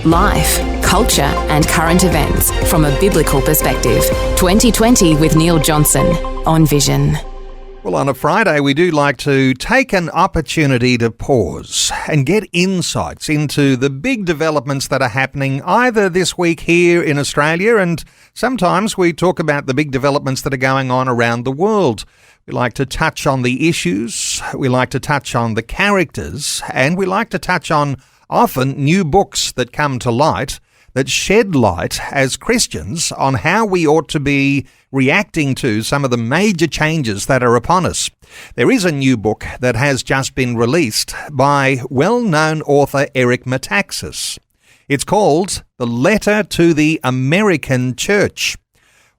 Life, culture and current events from a biblical perspective. 2020 with Neil Johnson on Vision. Well, on a Friday, we do like to take an opportunity to pause and get insights into the big developments that are happening either this week here in Australia, and sometimes we talk about the big developments that are going on around the world. We like to touch on the issues, we like to touch on the characters, and we like to touch on often new books that come to light that shed light as Christians on how we ought to be reacting to some of the major changes that are upon us. There is a new book that has just been released by well-known author Eric Metaxas. It's called The Letter to the American Church.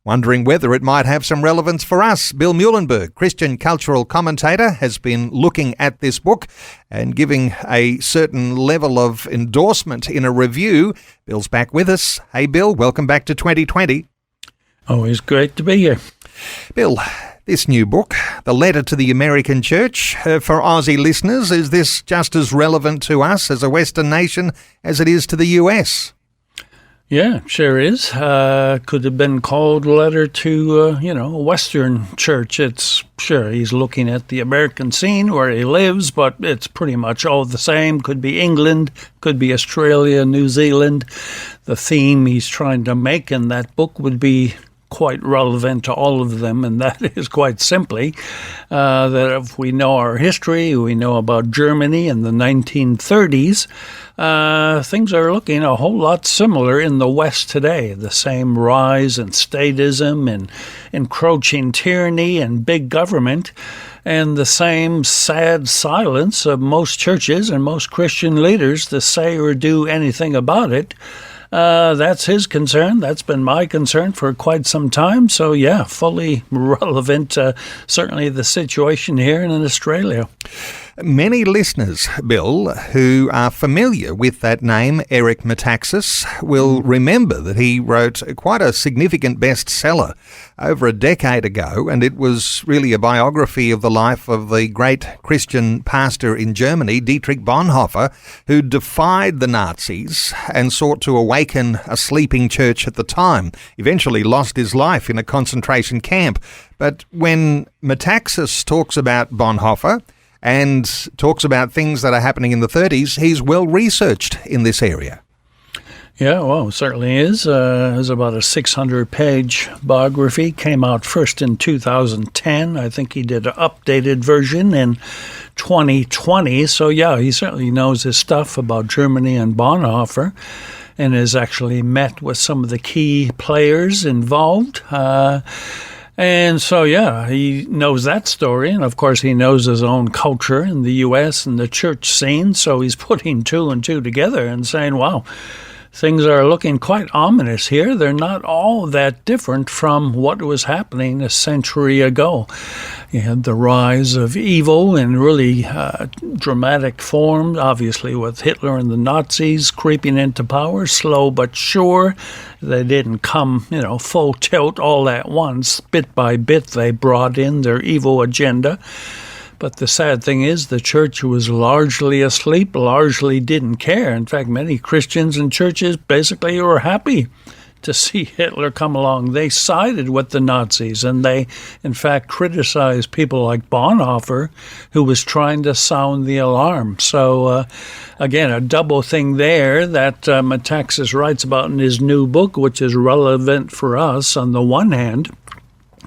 Wondering whether it might have some relevance for us, Bill Muehlenberg, Christian cultural commentator, has been looking at this book and giving a certain level of endorsement in a review. Bill's back with us. Hey, Bill, welcome back to 2020. Always great to be here. Bill, this new book, The Letter to the American Church, for Aussie listeners, is this just as relevant to us as a Western nation as it is to the US? Yeah, sure is. Could have been called letter to, a Western church. It's sure he's looking at the American scene where he lives, but it's pretty much all the same. Could be England, could be Australia, New Zealand. The theme he's trying to make in that book would be quite relevant to all of them, and that is quite simply that if we know our history, we know about Germany in the 1930s, things are looking a whole lot similar in the West today. The same rise in statism and encroaching tyranny and big government, and the same sad silence of most churches and most Christian leaders to say or do anything about it. That's his concern. That's been my concern for quite some time. So, yeah, fully relevant, certainly the situation here in Australia. Many listeners, Bill, who are familiar with that name, Eric Metaxas, will remember that he wrote quite a significant bestseller over a decade ago, and it was really a biography of the life of the great Christian pastor in Germany, Dietrich Bonhoeffer, who defied the Nazis and sought to awaken a sleeping church at the time. Eventually lost his life in a concentration camp. But when Metaxas talks about Bonhoeffer and talks about things that are happening in the 30s, he's well researched in this area. Yeah, well, it certainly is. It's about a 600-page biography. Came out first in 2010. I think he did an updated version in 2020. So, yeah, he certainly knows his stuff about Germany and Bonhoeffer and has actually met with some of the key players involved. And so, yeah, he knows that story. And, of course, he knows his own culture in the U.S. and the church scene. So he's putting two and two together and saying, wow, things are looking quite ominous here. They're not all that different from what was happening a century ago. You had the rise of evil in really dramatic form, obviously with Hitler and the Nazis creeping into power, slow but sure. They didn't come, full tilt all at once. Bit by bit, they brought in their evil agenda. But the sad thing is the church was largely asleep, largely didn't care. In fact, many Christians and churches basically were happy to see Hitler come along. They sided with the Nazis, and they, in fact, criticized people like Bonhoeffer, who was trying to sound the alarm. So, again, a double thing there that Metaxas writes about in his new book, which is relevant for us. On the one hand,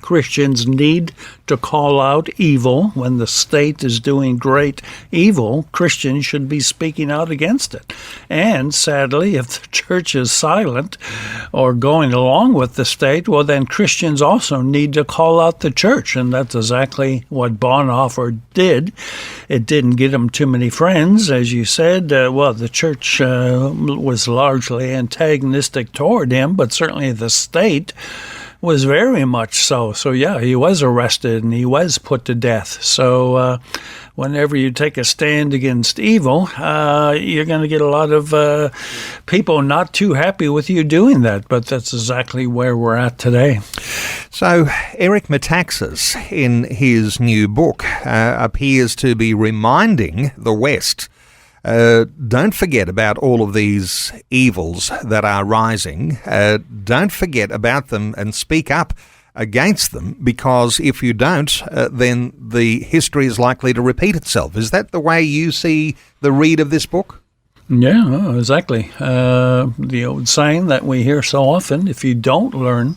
Christians need to call out evil. When the state is doing great evil, Christians should be speaking out against it. And sadly, if the church is silent or going along with the state, well, then Christians also need to call out the church. And that's exactly what Bonhoeffer did. It didn't get him too many friends, as you said. The church was largely antagonistic toward him, but certainly the state was very much so. So, yeah, he was arrested and he was put to death. So whenever you take a stand against evil, you're going to get a lot of people not too happy with you doing that. But that's exactly where we're at today. So Eric Metaxas, in his new book, appears to be reminding the West Don't forget about all of these evils that are rising. Don't forget about them and speak up against them, because if you don't, then the history is likely to repeat itself. Is that the way you see the read of this book? Yeah, exactly. The old saying that we hear so often, if you don't learn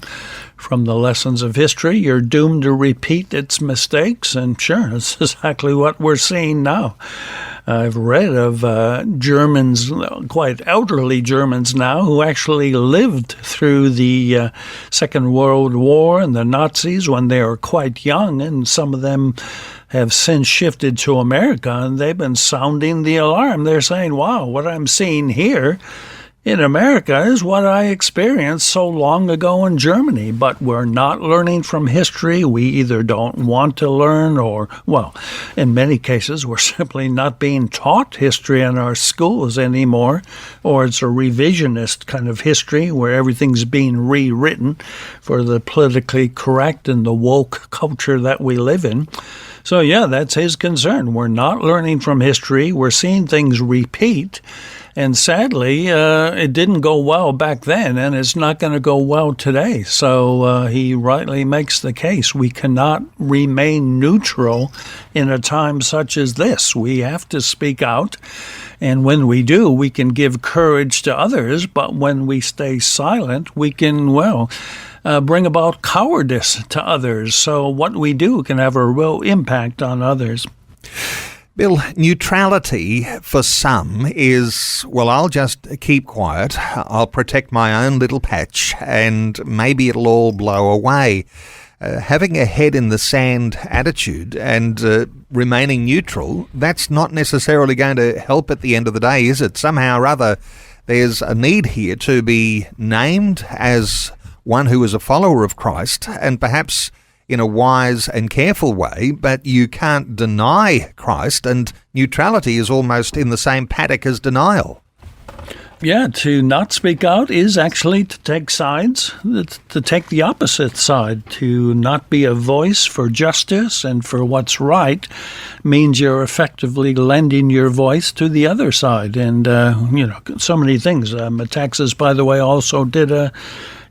from the lessons of history, you're doomed to repeat its mistakes. And sure, that's exactly what we're seeing now. I've read of Germans, quite elderly Germans now, who actually lived through the Second World War and the Nazis when they were quite young, and some of them have since shifted to America, and they've been sounding the alarm. They're saying, wow, what I'm seeing here in America is what I experienced so long ago in Germany. But we're not learning from history. We either don't want to learn, or, well, in many cases, we're simply not being taught history in our schools anymore, or it's a revisionist kind of history where everything's being rewritten for the politically correct and the woke culture that we live in. So, yeah, that's his concern. We're not learning from history. We're seeing things repeat. And sadly, it didn't go well back then, and it's not going to go well today. So he rightly makes the case. We cannot remain neutral in a time such as this. We have to speak out. And when we do, we can give courage to others. But when we stay silent, we can, bring about cowardice to others. So what we do can have a real impact on others. Bill, neutrality for some is, well, I'll just keep quiet, I'll protect my own little patch, and maybe it'll all blow away. Having a head in the sand attitude and remaining neutral, that's not necessarily going to help at the end of the day, is it? Somehow or other, there's a need here to be named as one who is a follower of Christ, and perhaps in a wise and careful way, but you can't deny Christ, and neutrality is almost in the same paddock as denial. Yeah, to not speak out is actually to take sides, to take the opposite side. To not be a voice for justice and for what's right means you're effectively lending your voice to the other side. And, so many things. Metaxas, by the way, also did a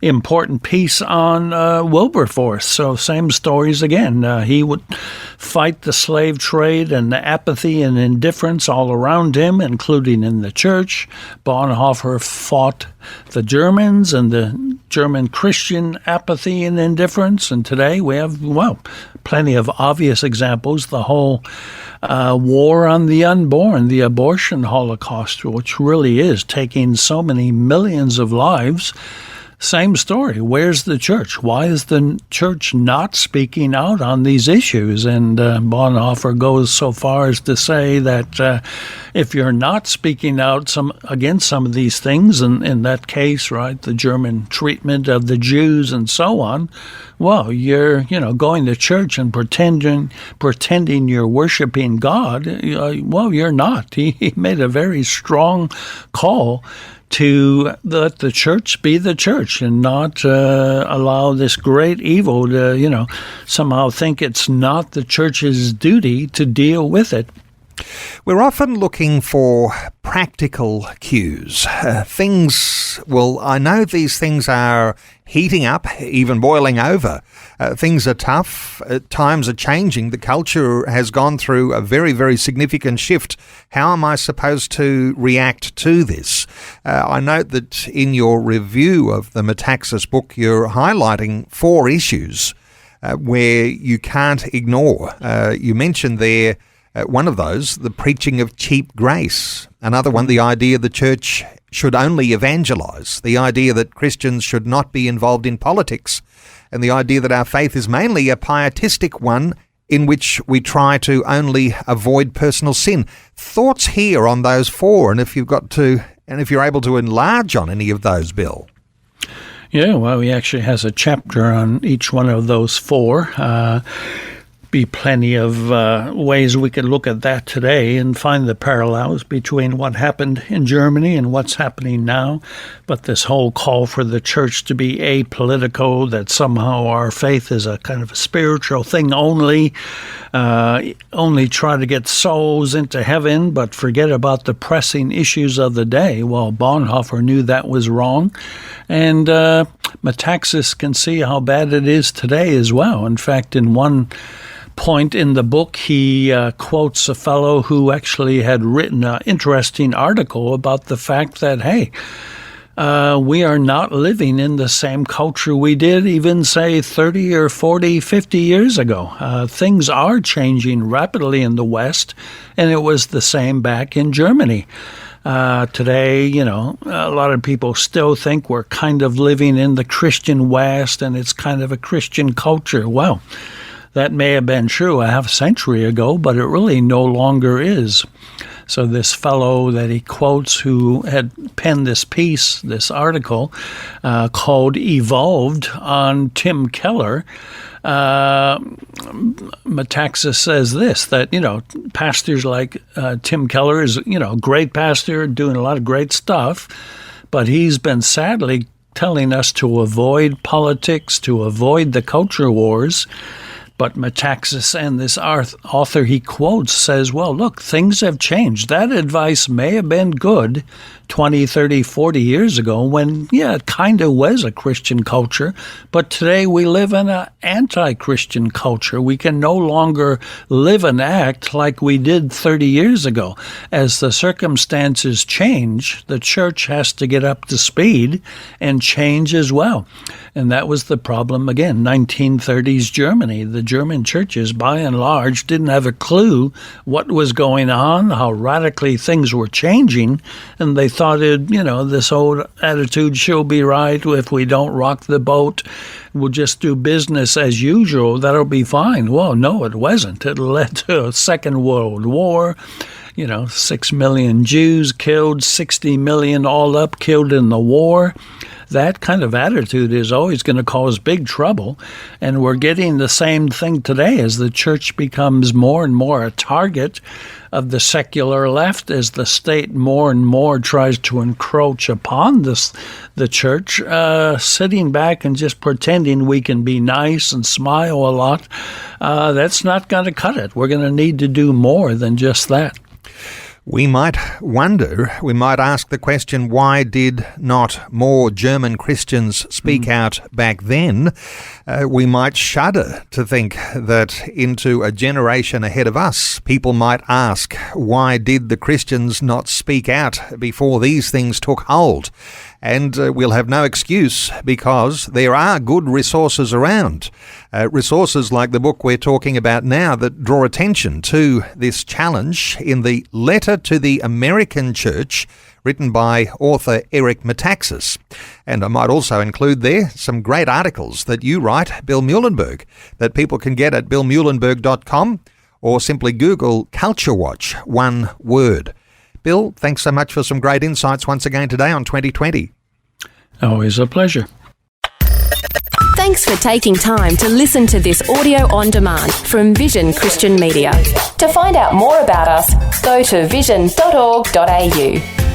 important piece on Wilberforce. So same stories again. He would fight the slave trade and the apathy and indifference all around him, including in the church. Bonhoeffer fought the Germans and the German Christian apathy and indifference. And today we have, plenty of obvious examples. The whole war on the unborn, the abortion holocaust, which really is taking so many millions of lives. Same story. Where's the church? Why is the church not speaking out on these issues? And Bonhoeffer goes so far as to say that if you're not speaking out against some of these things, and in that case, right, the German treatment of the Jews and so on, well, you're going to church and pretending you're worshiping God. You're not. He made a very strong call to let the church be the church and not allow this great evil to, somehow think it's not the church's duty to deal with it. We're often looking for practical cues. I know these things are heating up, even boiling over. Things are tough. Times are changing. The culture has gone through a very, very significant shift. How am I supposed to react to this? I note that in your review of the Metaxas book, you're highlighting 4 issues where you can't ignore. You mentioned there one of those, the preaching of cheap grace. Another one, the idea the church should only evangelize. The idea that Christians should not be involved in politics. And the idea that our faith is mainly a pietistic one in which we try to only avoid personal sin. Thoughts here on those 4, and if you're able to enlarge on any of those, Bill. Yeah, well, he actually has a chapter on each one of those 4. be plenty of ways we could look at that today and find the parallels between what happened in Germany and what's happening now. But this whole call for the church to be apolitical, that somehow our faith is a kind of a spiritual thing only try to get souls into heaven, but forget about the pressing issues of the day. Well, Bonhoeffer knew that was wrong. And Metaxas can see how bad it is today as well. In fact, in one point in the book, he quotes a fellow who actually had written an interesting article about the fact that, hey, we are not living in the same culture we did even, say, 30 or 40, 50 years ago. Things are changing rapidly in the West, and it was the same back in Germany. Today, a lot of people still think we're kind of living in the Christian West, and it's kind of a Christian culture. Well, that may have been true a half century ago, but it really no longer is. So this fellow that he quotes, who had penned this piece, this article, called Evolved on Tim Keller, Metaxas says this, that, pastors like Tim Keller is, a great pastor doing a lot of great stuff, but he's been sadly telling us to avoid politics, to avoid the culture wars. But Metaxas and this author he quotes says, well, look, things have changed. That advice may have been good 20, 30, 40 years ago when, it kind of was a Christian culture. But today we live in an anti-Christian culture. We can no longer live and act like we did 30 years ago. As the circumstances change, the church has to get up to speed and change as well. And that was the problem, again, 1930s Germany. The German churches, by and large, didn't have a clue what was going on, how radically things were changing, and they thought, this old attitude, she'll be right, if we don't rock the boat, we'll just do business as usual, that'll be fine. Well, no, it wasn't. It led to a Second World War, 6 million Jews killed, 60 million all up killed in the war. That kind of attitude is always going to cause big trouble, and we're getting the same thing today as the church becomes more and more a target of the secular left, as the state more and more tries to encroach upon the church, sitting back and just pretending we can be nice and smile a lot. That's not going to cut it. We're going to need to do more than just that. We might ask the question, why did not more German Christians speak out back then? We might shudder to think that into a generation ahead of us, people might ask, why did the Christians not speak out before these things took hold? And we'll have no excuse, because there are good resources around. Resources like the book we're talking about now that draw attention to this challenge in the Letter to the American Church, written by author Eric Metaxas. And I might also include there some great articles that you write, Bill Muehlenberg, that people can get at billmuehlenberg.com, or simply Google Culture Watch, one word. Bill, thanks so much for some great insights once again today on 2020. Always a pleasure. Thanks for taking time to listen to this audio on demand from Vision Christian Media. To find out more about us, go to vision.org.au.